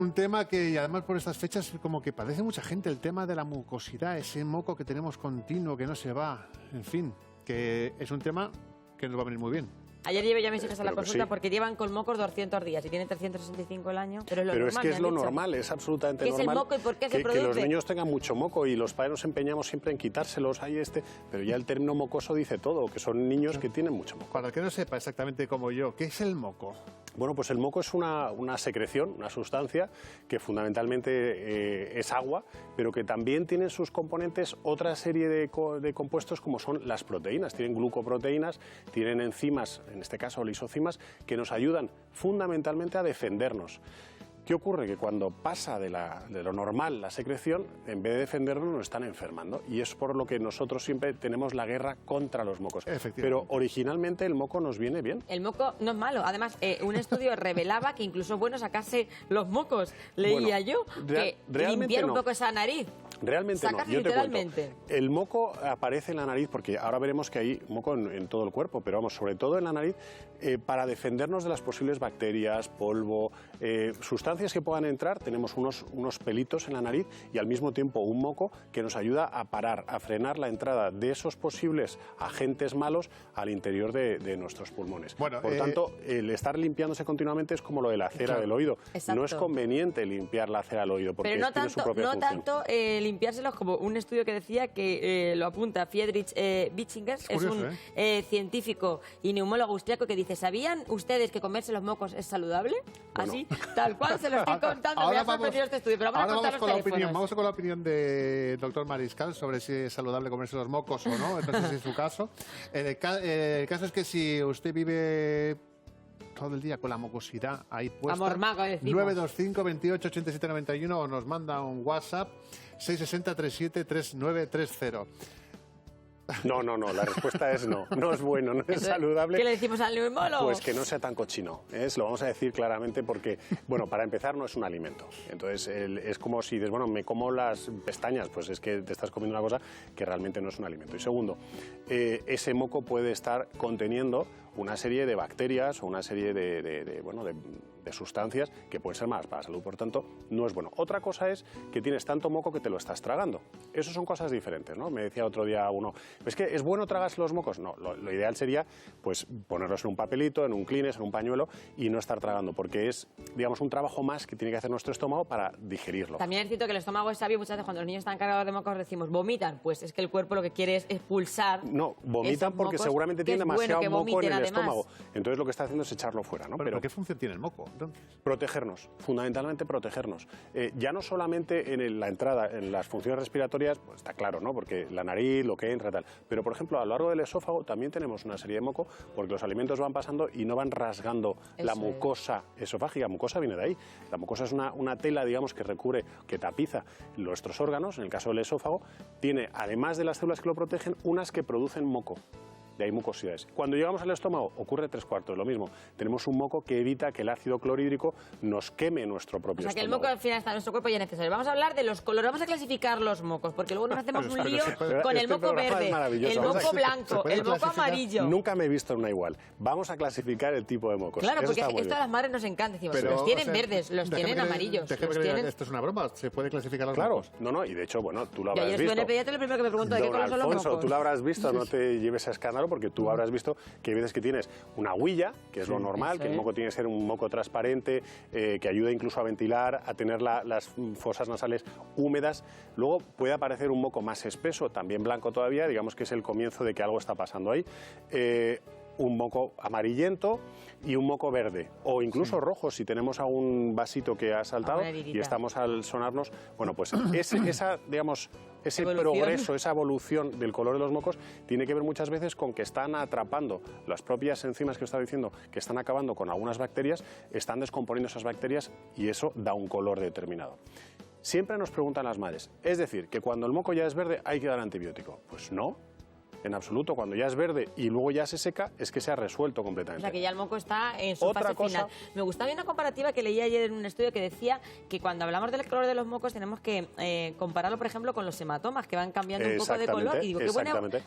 Un tema que, y además por estas fechas, como que padece mucha gente, el tema de la mucosidad, ese moco que tenemos continuo, que no se va, en fin, que es un tema que nos va a venir muy bien. Ayer llevé yo a mis hijas a la consulta porque llevan con mocos 200 días y tienen 365 el año. Pero es que es lo normal, es absolutamente normal. ¿Qué es el moco y por qué se produce? Que los niños tengan mucho moco y los padres nos empeñamos siempre en quitárselos pero ya el término mocoso dice todo, que son niños que tienen mucho moco. Para el que no sepa exactamente como yo, ¿qué es el moco? Bueno, pues el moco es una secreción, una sustancia que fundamentalmente es agua, pero que también tiene en sus componentes otra serie de compuestos como son las proteínas. Tienen glucoproteínas, tienen enzimas, en este caso lisocimas, que nos ayudan fundamentalmente a defendernos. ¿Qué ocurre? Que cuando pasa de lo normal la secreción, en vez de defendernos nos están enfermando. Y es por lo que nosotros siempre tenemos la guerra contra los mocos. Pero originalmente el moco nos viene bien. El moco no es malo. Además, un estudio revelaba que incluso es bueno sacarse los mocos. Leía yo que limpiar un poco esa nariz. Realmente no, yo te cuento. El moco aparece en la nariz porque ahora veremos que hay moco en todo el cuerpo, pero vamos, sobre todo en la nariz, para defendernos de las posibles bacterias, polvo, sustancias que puedan entrar. Tenemos unos pelitos en la nariz y al mismo tiempo un moco que nos ayuda a parar, a frenar la entrada de esos posibles agentes malos al interior de nuestros pulmones. Bueno, por tanto, el estar limpiándose continuamente es como lo de la cera del oído. Exacto. No es conveniente limpiar la cera del oído porque tiene su propia función. Tanto limpiárselos como un estudio que decía que lo apunta Friedrich Bichinger, es un científico y neumólogo austriaco que dice: ¿sabían ustedes que comerse los mocos es saludable? Bueno. Así, tal cual se lo estoy contando. Me ha sorprendido este estudio, pero vamos con la opinión del doctor Mariscal sobre si es saludable comerse los mocos o no. Entonces, es su caso. El caso es que si usted vive todo el día con la mocosidad ahí puesta, 925 28 87 91 o nos manda un WhatsApp 660 37 3930. No, la respuesta es no. No es bueno, no es saludable. ¿Qué le decimos al neumólogo? Pues que no sea tan cochino. Lo vamos a decir claramente porque, bueno, para empezar no es un alimento. Entonces es como si dices, bueno, me como las pestañas, pues es que te estás comiendo una cosa que realmente no es un alimento. Y segundo, ese moco puede estar conteniendo una serie de bacterias o una serie de sustancias que pueden ser malas para la salud, por tanto, no es bueno. Otra cosa es que tienes tanto moco que te lo estás tragando. Eso son cosas diferentes, ¿no? Me decía otro día uno, ¿es que es bueno tragarse los mocos? No, lo ideal sería pues ponerlos en un papelito, en un Kleenex, en un pañuelo y no estar tragando, porque es, digamos, un trabajo más que tiene que hacer nuestro estómago para digerirlo. También es cierto que el estómago es sabio. Muchas veces cuando los niños están cargados de mocos decimos, ¿vomitan? Pues es que el cuerpo lo que quiere es expulsar. No, vomitan porque seguramente tiene demasiado moco en el estómago. Entonces lo que está haciendo es echarlo fuera, ¿no? ¿Pero qué función tiene el moco, entonces? Protegernos, fundamentalmente protegernos. Ya no solamente en la entrada, en las funciones respiratorias, pues está claro, ¿no? Porque la nariz, lo que entra y tal. Pero, por ejemplo, a lo largo del esófago también tenemos una serie de moco porque los alimentos van pasando y no van rasgando la mucosa esofágica. La mucosa viene de ahí. La mucosa es una tela, digamos, que recubre, que tapiza nuestros órganos. En el caso del esófago, tiene, además de las células que lo protegen, unas que producen moco. De ahí mucosidades. Cuando llegamos al estómago ocurre 3/4 lo mismo. Tenemos un moco que evita que el ácido clorhídrico nos queme nuestro propio estómago. O sea que el moco al final está en nuestro cuerpo y es necesario. Vamos a hablar de los colores, vamos a clasificar los mocos, porque luego nos hacemos un lío con el moco verde, el moco blanco, el moco amarillo. Nunca me he visto una igual. Vamos a clasificar el tipo de mocos. Claro, porque esto a las madres nos encanta. Decimos, pero, los tienen verdes, los tienen amarillos. Esto es una broma, se puede clasificar los mocos. No, y de hecho, bueno, tú lo habrás visto. Yo en el pediatra lo primero que me pregunto de qué color son los mocos. Tú lo habrás visto, no te lleves a escándalo, porque tú habrás visto que hay veces que tienes una huilla, que es lo normal, que el moco tiene que ser un moco transparente, que ayuda incluso a ventilar, a tener las fosas nasales húmedas. Luego puede aparecer un moco más espeso, también blanco todavía, digamos que es el comienzo de que algo está pasando ahí. Un moco amarillento y un moco verde, o incluso rojo si tenemos algún vasito que ha saltado y estamos al sonarnos. Bueno, pues ese progreso, esa evolución del color de los mocos tiene que ver muchas veces con que están atrapando las propias enzimas que os estaba diciendo, que están acabando con algunas bacterias, están descomponiendo esas bacterias y eso da un color determinado. Siempre nos preguntan las madres, es decir, que cuando el moco ya es verde hay que dar antibiótico. Pues no. en absoluto. Cuando ya es verde y luego ya se seca, es que se ha resuelto completamente. O sea, que ya el moco está en su fase final. Me gustaba una comparativa que leí ayer en un estudio que decía que cuando hablamos del color de los mocos tenemos que compararlo, por ejemplo, con los hematomas, que van cambiando un poco de color. Y digo,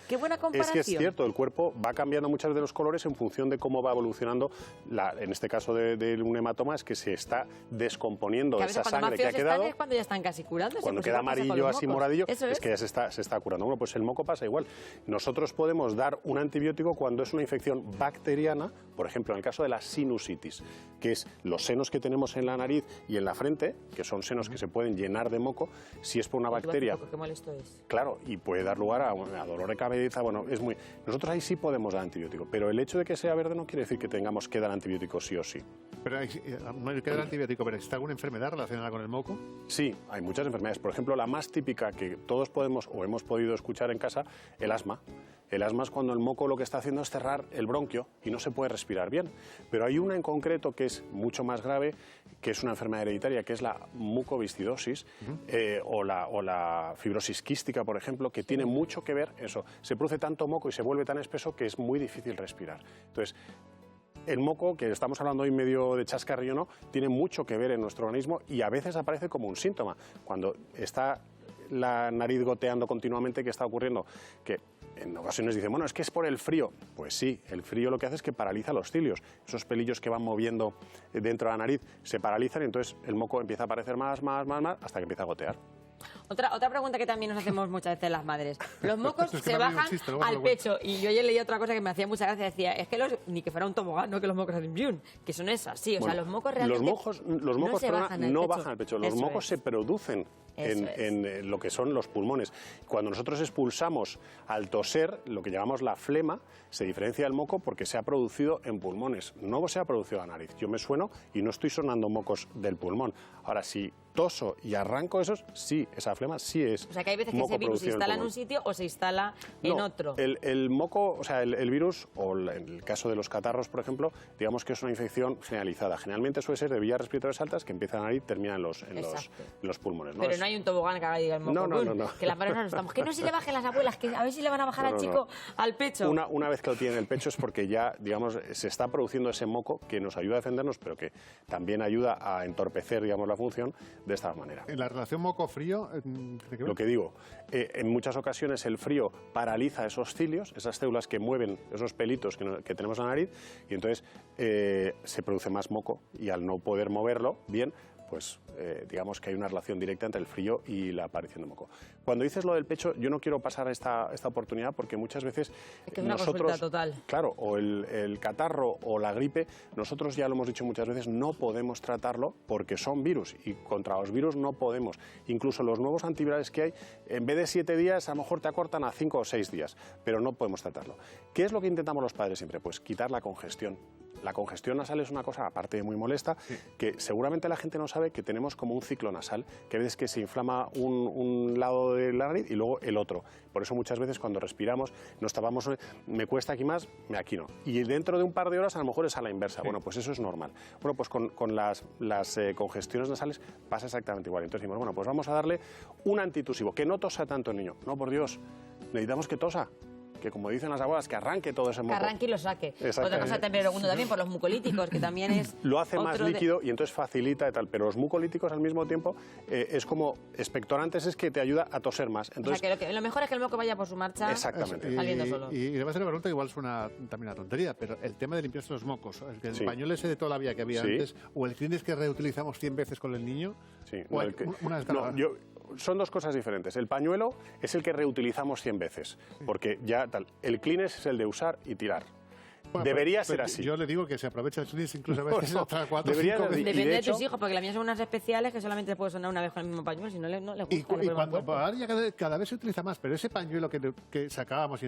qué buena comparación. Es que es cierto, el cuerpo va cambiando muchas de los colores en función de cómo va evolucionando, en este caso de un hematoma, es que se está descomponiendo esa sangre que ha quedado. Es cuando ya están casi curándose. Cuando queda amarillo así moradillo, es que ya se está curando. Bueno, pues el moco pasa igual. Nosotros podemos dar un antibiótico cuando es una infección bacteriana, por ejemplo, en el caso de la sinusitis, que es los senos que tenemos en la nariz y en la frente, que son senos que se pueden llenar de moco, si es por una bacteria. Qué molesto es. Claro, y puede dar lugar a dolor de cabeza. Bueno, nosotros ahí sí podemos dar antibiótico, pero el hecho de que sea verde no quiere decir que tengamos que dar antibiótico sí o sí. Pero no hay que dar antibiótico, pero ¿existe alguna enfermedad relacionada con el moco? Sí, hay muchas enfermedades. Por ejemplo, la más típica que todos podemos o hemos podido escuchar en casa, el asma. El asma es cuando el moco lo que está haciendo es cerrar el bronquio y no se puede respirar bien. Pero hay una en concreto que es mucho más grave, que es una enfermedad hereditaria, que es la mucoviscidosis o la fibrosis quística, por ejemplo, que tiene mucho que ver eso. Se produce tanto moco y se vuelve tan espeso que es muy difícil respirar. Entonces, el moco, que estamos hablando hoy medio de chascarrillo, ¿no?, tiene mucho que ver en nuestro organismo y a veces aparece como un síntoma. Cuando está la nariz goteando continuamente, ¿qué está ocurriendo? Que en ocasiones dicen, bueno, es que es por el frío. Pues sí, el frío lo que hace es que paraliza los cilios. Esos pelillos que van moviendo dentro de la nariz se paralizan y entonces el moco empieza a aparecer más, hasta que empieza a gotear. Otra pregunta que también nos hacemos muchas veces las madres. Los mocos se bajan al pecho. Y yo ayer leí otra cosa que me hacía mucha gracia. Decía, es que ni que fuera un tobogán, no que los mocos hacen biun, que son esas, sí. O sea, los mocos realmente los mocos no bajan al pecho. Los mocos se producen en lo que son los pulmones. Cuando nosotros expulsamos al toser, lo que llamamos la flema, se diferencia del moco porque se ha producido en pulmones, no se ha producido en la nariz. Yo me sueno y no estoy sonando mocos del pulmón. Ahora, si toso y arranco esos, sí, esa flema sí es. O sea, que hay veces que ese virus se instala en un sitio o se instala en otro. El moco, o sea, el virus, o en el caso de los catarros, por ejemplo, digamos que es una infección generalizada. Generalmente suele ser de vías respiratorias altas que empiezan a nariz y terminan en los pulmones, ¿no? Pero no hay un tobogán que haga diga el moco. No. Que las madres no estamos. Que no se le bajen las abuelas, que a ver si le van a bajar al chico al pecho. Una vez que lo tiene en el pecho es porque ya, digamos, se está produciendo ese moco que nos ayuda a defendernos, pero que también ayuda a entorpecer, digamos, la función de esta manera. En la relación moco-frío, lo que digo, en muchas ocasiones el frío paraliza esos cilios, esas células que mueven esos pelitos que tenemos en la nariz, y entonces se produce más moco, y al no poder moverlo bien, pues digamos que hay una relación directa entre el frío y la aparición de moco. Cuando dices lo del pecho, yo no quiero pasar esta oportunidad porque muchas veces es que es una consulta total. Claro, o el catarro o la gripe, nosotros ya lo hemos dicho muchas veces, no podemos tratarlo porque son virus y contra los virus no podemos. Incluso los nuevos antivirales que hay, en vez de 7 días, a lo mejor te acortan a 5 o 6 días, pero no podemos tratarlo. ¿Qué es lo que intentamos los padres siempre? Pues quitar la congestión. La congestión nasal es una cosa, aparte de muy molesta, que seguramente la gente no sabe que tenemos como un ciclo nasal, que a veces que se inflama un lado de la nariz y luego el otro. Por eso muchas veces cuando respiramos nos tapamos, me cuesta aquí más, aquí no. Y dentro de un par de horas a lo mejor es a la inversa. Bueno, pues eso es normal. Bueno, pues con las congestiones nasales pasa exactamente igual. Entonces decimos, bueno, pues vamos a darle un antitusivo, que no tosa tanto el niño. No, por Dios, necesitamos que tosa. Que como dicen las abuelas, que arranque todo ese moco. Que arranque y lo saque. Otra cosa también por los mucolíticos, que también es... Lo hace más líquido y entonces facilita y tal, pero los mucolíticos al mismo tiempo es como expectorantes, es que te ayuda a toser más. Entonces, o sea, que lo mejor es que el moco vaya por su marcha. Exactamente. Saliendo solo. Y le voy a hacer una pregunta, igual suena también una tontería, pero el tema de limpiarse los mocos, el pañuelo ese de toda la vida que había antes, o el Kleenex que reutilizamos 100 veces con el niño, son dos cosas diferentes. El pañuelo es el que reutilizamos 100 veces, porque ya tal. El Kleenex es el de usar y tirar. Bueno, debería ser así. Yo le digo que se aprovecha el Kleenex incluso a veces hasta 4 o 5 veces. Depende de tus hijos, porque las mías son unas especiales que solamente te puedes sonar una vez con el mismo pañuelo, si no les gusta. Y cuando ahora ya cada vez se utiliza más, pero ese pañuelo que sacábamos...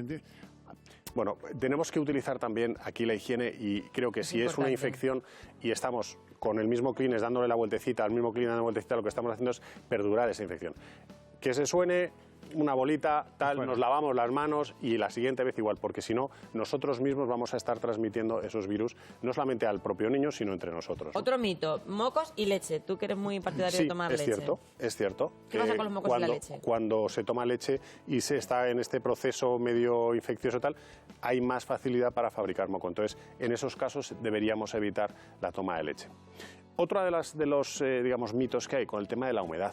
Bueno, tenemos que utilizar también aquí la higiene y creo que si es una infección y estamos con el mismo Kleenex dándole la vueltecita, al mismo Kleenex dando la vueltecita, lo que estamos haciendo es perdurar esa infección. Que se suene, una bolita, tal, nos lavamos las manos y la siguiente vez igual, porque si no, nosotros mismos vamos a estar transmitiendo esos virus, no solamente al propio niño, sino entre nosotros, ¿no? Otro mito, mocos y leche. Tú que eres muy partidario de tomar leche. Es cierto. ¿Qué pasa con los mocos y la leche? Cuando se toma leche y se está en este proceso medio infeccioso tal, hay más facilidad para fabricar moco. Entonces, en esos casos deberíamos evitar la toma de leche. Otro de los digamos, mitos que hay con el tema de la humedad.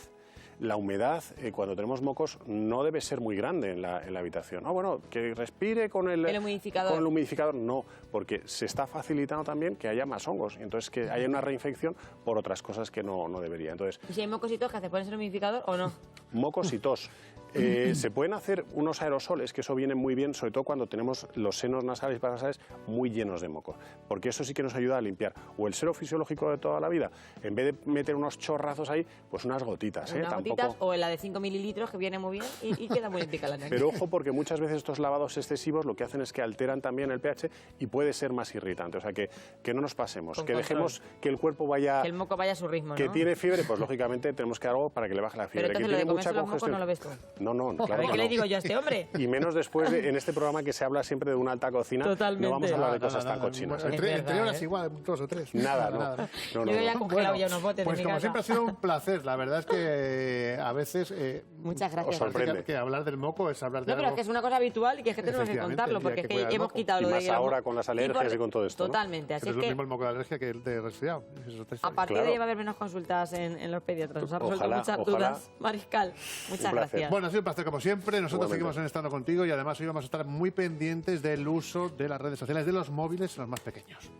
La humedad, cuando tenemos mocos, no debe ser muy grande en la habitación. Bueno, que respire con el humidificador. Con el humidificador, no, porque se está facilitando también que haya más hongos. Entonces, que haya una reinfección por otras cosas que no debería. Entonces, ¿y si hay mocos y tos, que se ponen en el humidificador o no? Mocos y tos. Se pueden hacer unos aerosoles, que eso viene muy bien, sobre todo cuando tenemos los senos nasales y paranasales muy llenos de moco, porque eso sí que nos ayuda a limpiar. O el sero fisiológico de toda la vida, en vez de meter unos chorrazos ahí, pues unas gotitas. Unas gotitas, o la de 5 mililitros, que viene muy bien y queda muy épica la nariz. Pero ojo, porque muchas veces estos lavados excesivos lo que hacen es que alteran también el pH y puede ser más irritante. O sea, que no nos pasemos, que dejemos que el cuerpo vaya... Que el moco vaya a su ritmo, ¿no? Que tiene fiebre, pues lógicamente tenemos que dar algo para que le baje la fiebre. Pero entonces que lo de tiene comerse los mocos no lo ves tú. No, claro. ¿Qué le digo yo a este hombre? Y menos después en este programa que se habla siempre de una alta cocina. Totalmente. No vamos a hablar de cosas tan cochinas. Entre horas igual, 2 o 3. Nada. Yo ya he congelado ya unos botes pues de mi como casa. siempre ha sido un placer. La verdad es que a veces... Muchas gracias. Os sorprende. Que hablar del moco es hablar de No, pero algo... es que es una cosa habitual y que es que tenemos que contarlo, porque es que hemos quitado y lo de... más ahora con las alergias y con todo esto, ¿no? Totalmente. Así Es es lo que mismo el moco de alergia que el de resfriado. a partir de ahí va a haber menos consultas en los pediatras. Nos ha resuelto muchas dudas. Mariscal, muchas gracias. Bueno, ha sido un placer como siempre. Nosotros Igualmente. seguimos estando contigo y además hoy vamos a estar muy pendientes del uso de las redes sociales, de los móviles en los más pequeños.